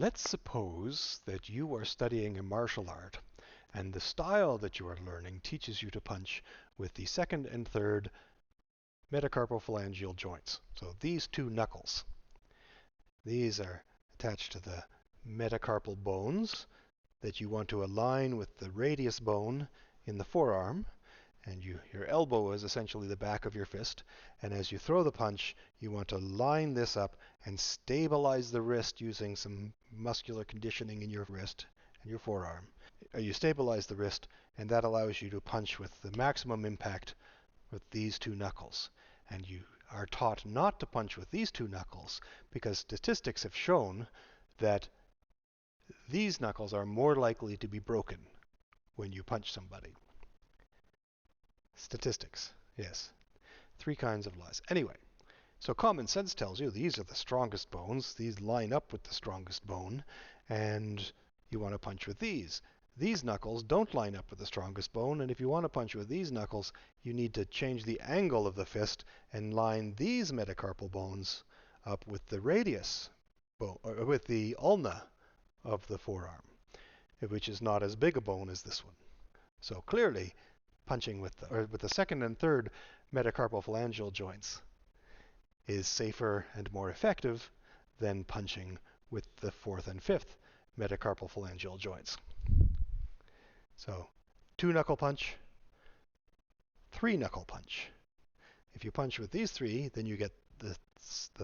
Let's suppose that you are studying a martial art, and the style that you are learning teaches you to punch with the second and third metacarpophalangeal joints. So these two knuckles. These are attached to the metacarpal bones that you want to align with the radius bone in the forearm, and your elbow is essentially the back of your fist, and as you throw the punch, you want to line this up and stabilize the wrist using some muscular conditioning in your wrist and your forearm. You stabilize the wrist, and that allows you to punch with the maximum impact with these two knuckles. And you are taught not to punch with these two knuckles because statistics have shown that these knuckles are more likely to be broken when you punch somebody. Statistics, yes. 3 kinds of lies. Anyway, so common sense tells you these are the strongest bones. These line up with the strongest bone, and you want to punch with these. These knuckles don't line up with the strongest bone, and if you want to punch with these knuckles, you need to change the angle of the fist and line these metacarpal bones up with the radius, or with the ulna of the forearm, which is not as big a bone as this one. So clearly, punching with the second and third metacarpophalangeal joints is safer and more effective than punching with the fourth and fifth metacarpophalangeal joints. So, two-knuckle punch, three-knuckle punch. If you punch with these three, then you get the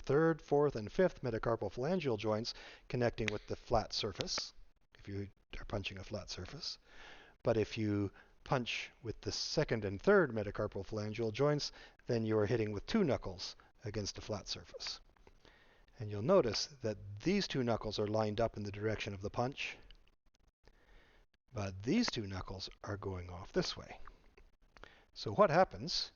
third, fourth, and fifth metacarpophalangeal joints connecting with the flat surface, if you are punching a flat surface. But if you punch with the second and third metacarpophalangeal joints, then you are hitting with two knuckles against a flat surface. And you'll notice that these two knuckles are lined up in the direction of the punch, but these two knuckles are going off this way. So what happens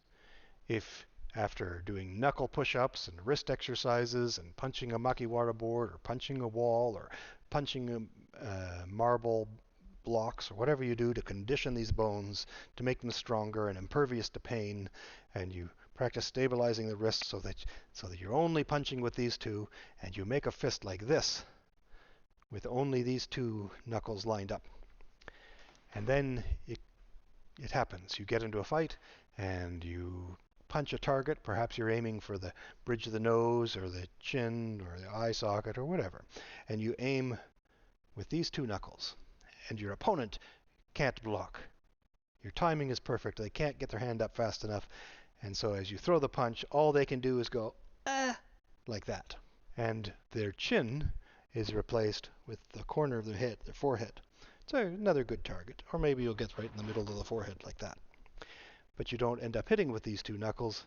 if, after doing knuckle push-ups and wrist exercises and punching a makiwara board or punching a wall or punching marble blocks or whatever you do to condition these bones to make them stronger and impervious to pain, and you practice stabilizing the wrist so that you're only punching with these two, and you make a fist like this with only these two knuckles lined up. And then it happens. You get into a fight and you punch a target. Perhaps you're aiming for the bridge of the nose or the chin or the eye socket or whatever, and you aim with these two knuckles, and your opponent can't block. Your timing is perfect. They can't get their hand up fast enough, and so as you throw the punch, all they can do is go, ah, like that. And their chin is replaced with the corner of their head, their forehead. So another good target. Or maybe you'll get right in the middle of the forehead like that. But you don't end up hitting with these two knuckles.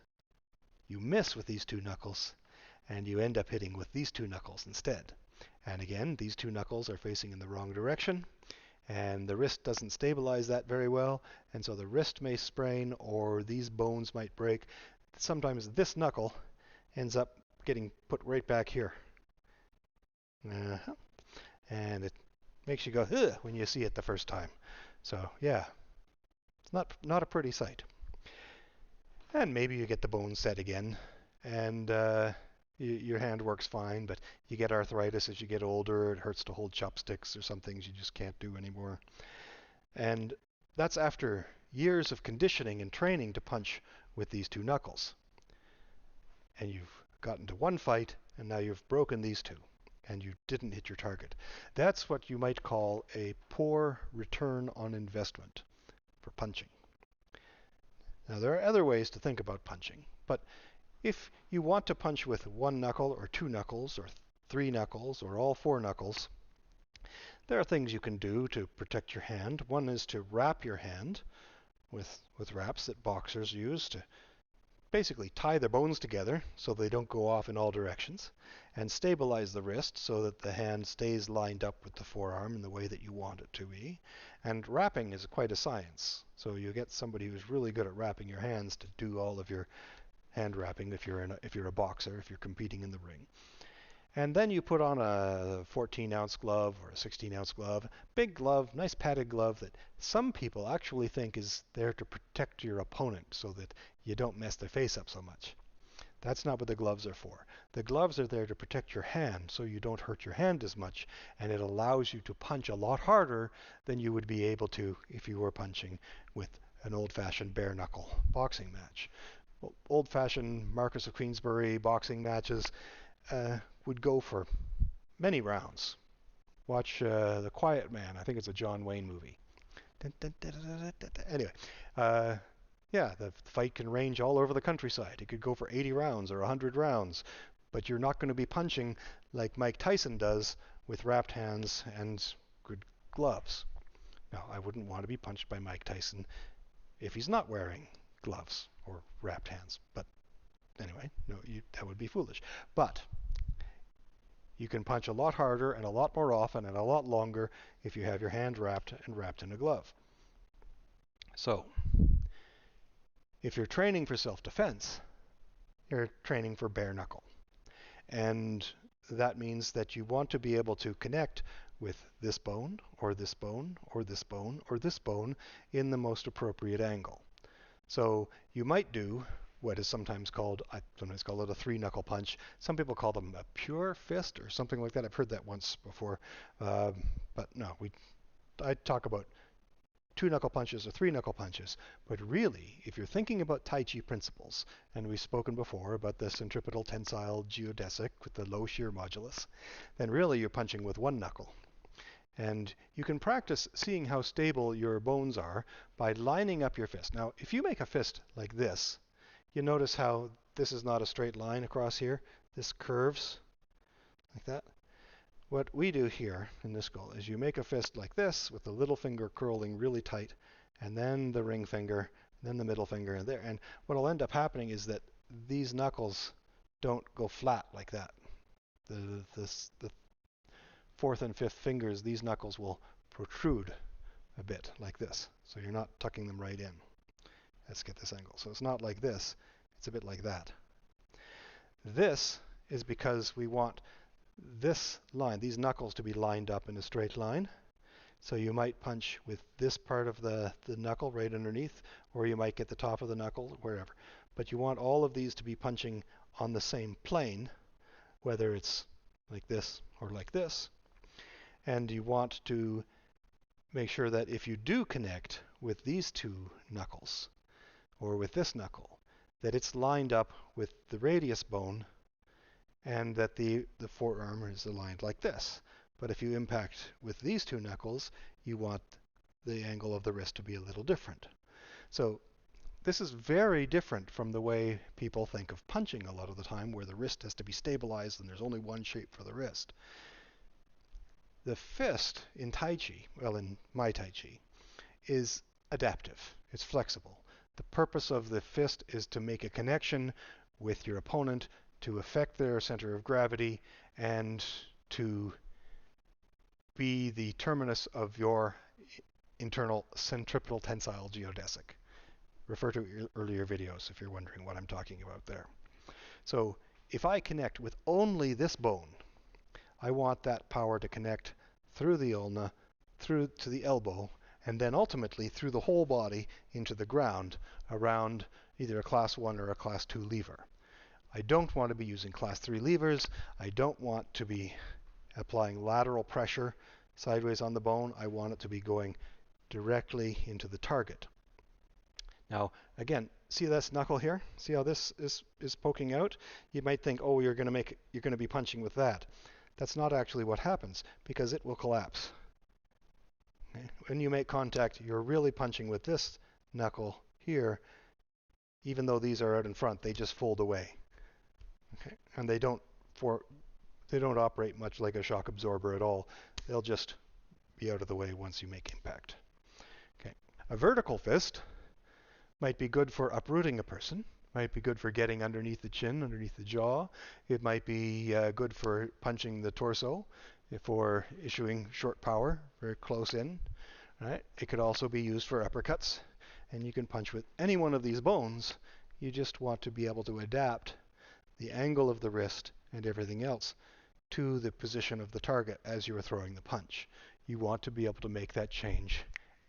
You miss with these two knuckles, and you end up hitting with these two knuckles instead. And again, these two knuckles are facing in the wrong direction, and the wrist doesn't stabilize that very well, and so the wrist may sprain or these bones might break. Sometimes this knuckle ends up getting put right back here. And it makes you go, ugh, when you see it the first time. So yeah, it's not a pretty sight. And maybe you get the bone set again, and your hand works fine, but you get arthritis as you get older. It hurts to hold chopsticks, or some things you just can't do anymore. And that's after years of conditioning and training to punch with these two knuckles. And you've gotten to one fight, and now you've broken these two, and you didn't hit your target. That's what you might call a poor return on investment for punching. Now, there are other ways to think about punching, but if you want to punch with one knuckle or two knuckles or three knuckles or all four knuckles, there are things you can do to protect your hand. One is to wrap your hand with wraps that boxers use to basically tie their bones together so they don't go off in all directions, and stabilize the wrist so that the hand stays lined up with the forearm in the way that you want it to be. And wrapping is quite a science, so you get somebody who's really good at wrapping your hands to do all of your hand wrapping if you're a boxer, if you're competing in the ring. And then you put on a 14-ounce glove or a 16-ounce glove, big glove, nice padded glove that some people actually think is there to protect your opponent so that you don't mess their face up so much. That's not what the gloves are for. The gloves are there to protect your hand so you don't hurt your hand as much, and it allows you to punch a lot harder than you would be able to if you were punching with an old-fashioned bare knuckle boxing match. Well, old-fashioned Marquess of Queensberry boxing matches would go for many rounds. Watch The Quiet Man. I think it's a John Wayne movie. Anyway, yeah, the fight can range all over the countryside. It could go for 80 rounds or 100 rounds, but you're not going to be punching like Mike Tyson does with wrapped hands and good gloves. Now, I wouldn't want to be punched by Mike Tyson if he's not wearing gloves or wrapped hands. But anyway, no, that would be foolish. But you can punch a lot harder and a lot more often and a lot longer if you have your hand wrapped in a glove. So, if you're training for self-defense, you're training for bare knuckle. And that means that you want to be able to connect with this bone, or this bone, or this bone, or this bone in the most appropriate angle. So you might do what is sometimes called, I sometimes call it a three-knuckle punch. Some people call them a pure fist or something like that. I've heard that once before. But no, I talk about two-knuckle punches or three-knuckle punches. But really, if you're thinking about Tai Chi principles, and we've spoken before about the centripetal tensile geodesic with the low shear modulus, then really you're punching with one knuckle. And you can practice seeing how stable your bones are by lining up your fist. Now, if you make a fist like this, you notice how this is not a straight line across here. This curves like that. What we do here in this goal is you make a fist like this with the little finger curling really tight, and then the ring finger, then the middle finger, and there. And what will end up happening is that these knuckles don't go flat like that. The fourth and fifth fingers, these knuckles will protrude a bit like this. So you're not tucking them right in. Let's get this angle. So it's not like this, it's a bit like that. This is because we want this line, these knuckles, to be lined up in a straight line. So you might punch with this part of the knuckle right underneath, or you might get the top of the knuckle, wherever. But you want all of these to be punching on the same plane, whether it's like this or like this. And you want to make sure that if you do connect with these two knuckles, or with this knuckle, that it's lined up with the radius bone, and that the forearm is aligned like this. But if you impact with these two knuckles, you want the angle of the wrist to be a little different. So this is very different from the way people think of punching a lot of the time, where the wrist has to be stabilized and there's only one shape for the wrist. The fist in Tai Chi, well, in my Tai Chi, is adaptive. It's flexible. The purpose of the fist is to make a connection with your opponent, to affect their center of gravity, and to be the terminus of your internal centripetal tensile geodesic. Refer to earlier videos if you're wondering what I'm talking about there. So if I connect with only this bone, I want that power to connect through the ulna, through to the elbow, and then ultimately through the whole body into the ground around either a class 1 or a class 2 lever. I don't want to be using class 3 levers. I don't want to be applying lateral pressure sideways on the bone. I want it to be going directly into the target. Now, again, see this knuckle here? See how this is poking out? You might think, oh, you're going to be punching with that. That's not actually what happens, because it will collapse. Okay? When you make contact, you're really punching with this knuckle here. Even though these are out in front, they just fold away. Okay? And they don't operate much like a shock absorber at all. They'll just be out of the way once you make impact. Okay. A vertical fist might be good for uprooting a person, might be good for getting underneath the chin, underneath the jaw. It might be good for punching the torso, for issuing short power, very close in. Right? It could also be used for uppercuts, and you can punch with any one of these bones. You just want to be able to adapt the angle of the wrist and everything else to the position of the target as you are throwing the punch. You want to be able to make that change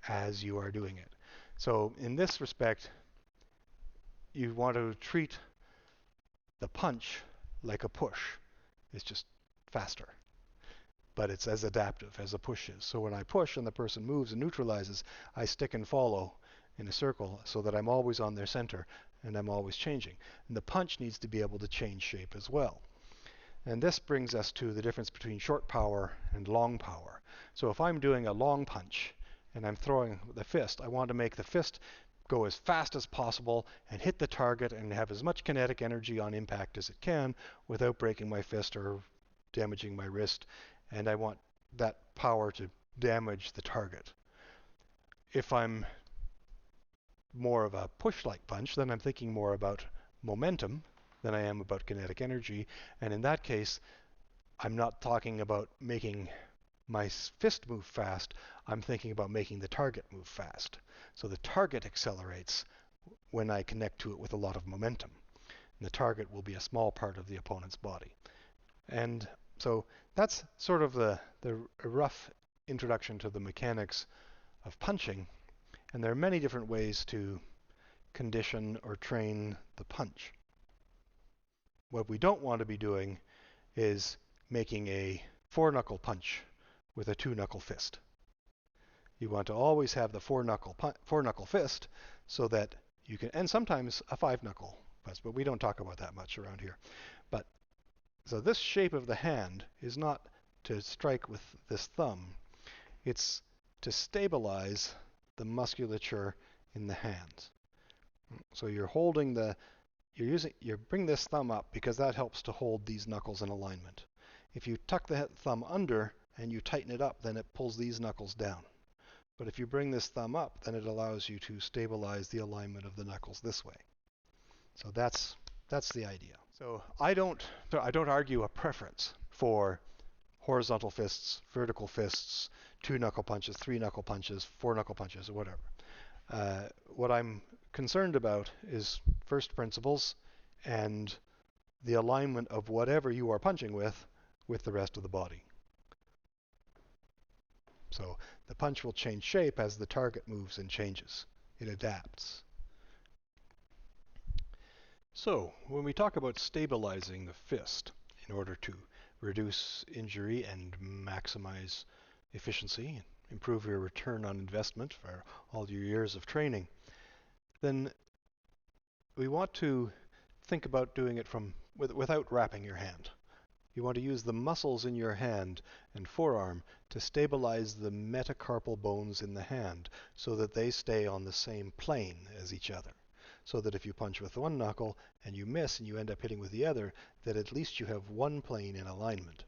as you are doing it. So in this respect, you want to treat the punch, like a push, is just faster. But it's as adaptive as a push is. So when I push and the person moves and neutralizes, I stick and follow in a circle so that I'm always on their center and I'm always changing. And the punch needs to be able to change shape as well. And this brings us to the difference between short power and long power. So if I'm doing a long punch and I'm throwing the fist, I want to make the fist go as fast as possible and hit the target and have as much kinetic energy on impact as it can without breaking my fist or damaging my wrist. And I want that power to damage the target. If I'm more of a push-like punch, then I'm thinking more about momentum than I am about kinetic energy. And in that case, I'm not talking about making my fist move fast. I'm thinking about making the target move fast. So the target accelerates when I connect to it with a lot of momentum. And the target will be a small part of the opponent's body. And so that's sort of the rough introduction to the mechanics of punching. And there are many different ways to condition or train the punch. What we don't want to be doing is making a four-knuckle punch with a two-knuckle fist. You want to always have the four-knuckle fist so that you can, and sometimes a five-knuckle fist, but we don't talk about that much around here. But so this shape of the hand is not to strike with this thumb. It's to stabilize the musculature in the hand. So you're holding you bring this thumb up because that helps to hold these knuckles in alignment. If you tuck the thumb under and you tighten it up, then it pulls these knuckles down. But if you bring this thumb up, then it allows you to stabilize the alignment of the knuckles this way. So that's the idea. So I don't argue a preference for horizontal fists, vertical fists, two-knuckle punches, three-knuckle punches, four-knuckle punches, or whatever. What I'm concerned about is first principles and the alignment of whatever you are punching with the rest of the body. So the punch will change shape as the target moves and changes. It adapts. So when we talk about stabilizing the fist in order to reduce injury and maximize efficiency, improve your return on investment for all your years of training, then we want to think about doing it without wrapping your hand. You want to use the muscles in your hand and forearm to stabilize the metacarpal bones in the hand so that they stay on the same plane as each other. So that if you punch with one knuckle and you miss and you end up hitting with the other, that at least you have one plane in alignment.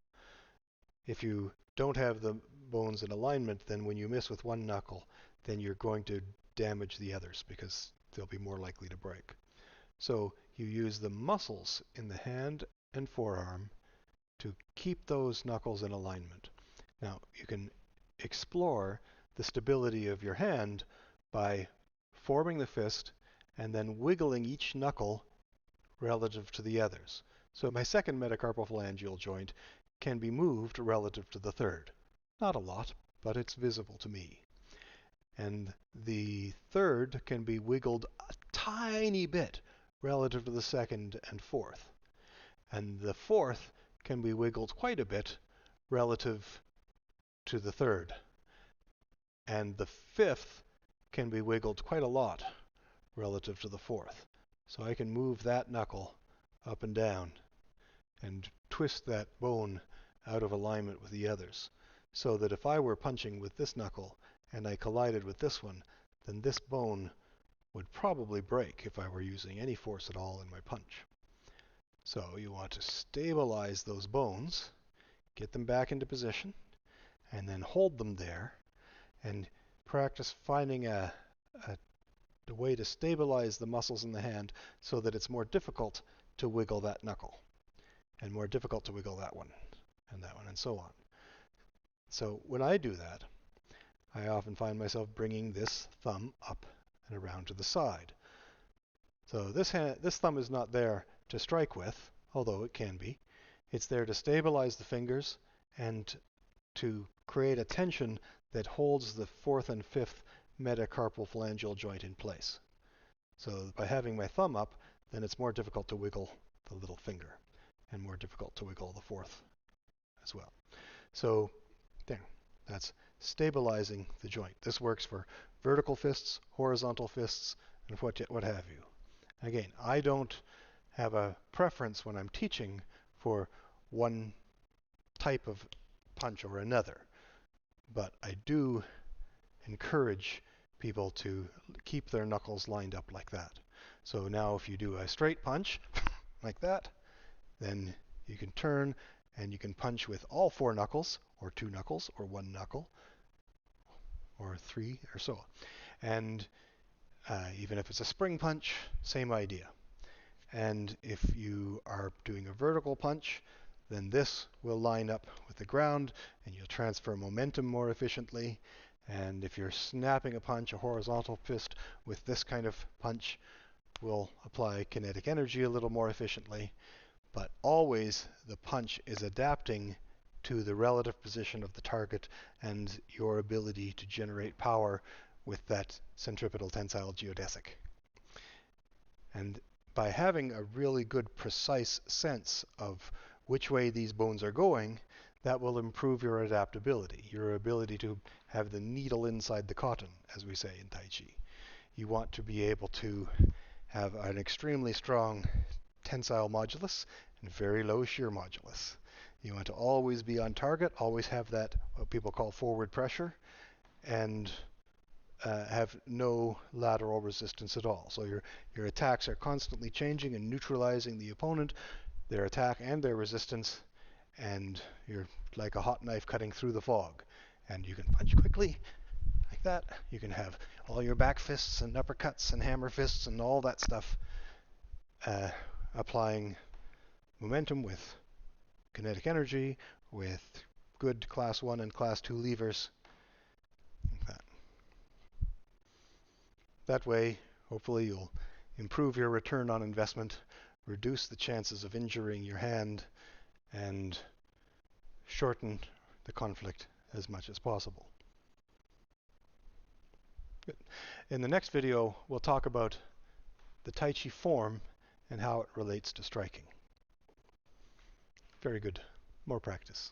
If you don't have the bones in alignment, then when you miss with one knuckle, then you're going to damage the others because they'll be more likely to break. So you use the muscles in the hand and forearm to keep those knuckles in alignment. Now, you can explore the stability of your hand by forming the fist and then wiggling each knuckle relative to the others. So my second metacarpophalangeal joint can be moved relative to the third. Not a lot, but it's visible to me. And the third can be wiggled a tiny bit relative to the second and fourth. And the fourth can be wiggled quite a bit relative to the third. And the fifth can be wiggled quite a lot relative to the fourth. So I can move that knuckle up and down and twist that bone out of alignment with the others. So that if I were punching with this knuckle and I collided with this one, then this bone would probably break if I were using any force at all in my punch. So you want to stabilize those bones, get them back into position, and then hold them there and practice finding a way to stabilize the muscles in the hand so that it's more difficult to wiggle that knuckle and more difficult to wiggle that one and so on. So when I do that, I often find myself bringing this thumb up and around to the side. So this thumb is not there to strike with, although it can be. It's there to stabilize the fingers and to create a tension that holds the fourth and fifth metacarpophalangeal joint in place. So by having my thumb up, then it's more difficult to wiggle the little finger, and more difficult to wiggle the fourth as well. So there, that's stabilizing the joint. This works for vertical fists, horizontal fists, and what have you. Again, I don't have a preference when I'm teaching for one type of punch or another, but I do encourage people to keep their knuckles lined up like that. So now if you do a straight punch like that, then you can turn and you can punch with all four knuckles, or two knuckles, or one knuckle, or three, or so. And even if it's a spring punch, same idea. And if you are doing a vertical punch, then this will line up with the ground and you'll transfer momentum more efficiently. And if you're snapping a punch, a horizontal fist, with this kind of punch, will apply kinetic energy a little more efficiently. But always the punch is adapting to the relative position of the target and your ability to generate power with that centripetal tensile geodesic. And by having a really good precise sense of which way these bones are going, that will improve your adaptability, your ability to have the needle inside the cotton, as we say in Tai Chi. You want to be able to have an extremely strong tensile modulus and very low shear modulus. You want to always be on target, always have that, what people call forward pressure, and have no lateral resistance at all. So your attacks are constantly changing and neutralizing the opponent, their attack and their resistance, and you're like a hot knife cutting through the fog. And you can punch quickly, like that. You can have all your back fists and uppercuts and hammer fists and all that stuff, applying momentum with kinetic energy, with good class 1 and class 2 levers, like that. That way, hopefully you'll improve your return on investment, reduce the chances of injuring your hand, and shorten the conflict as much as possible. Good. In the next video, we'll talk about the Tai Chi form and how it relates to striking. Very good. More practice.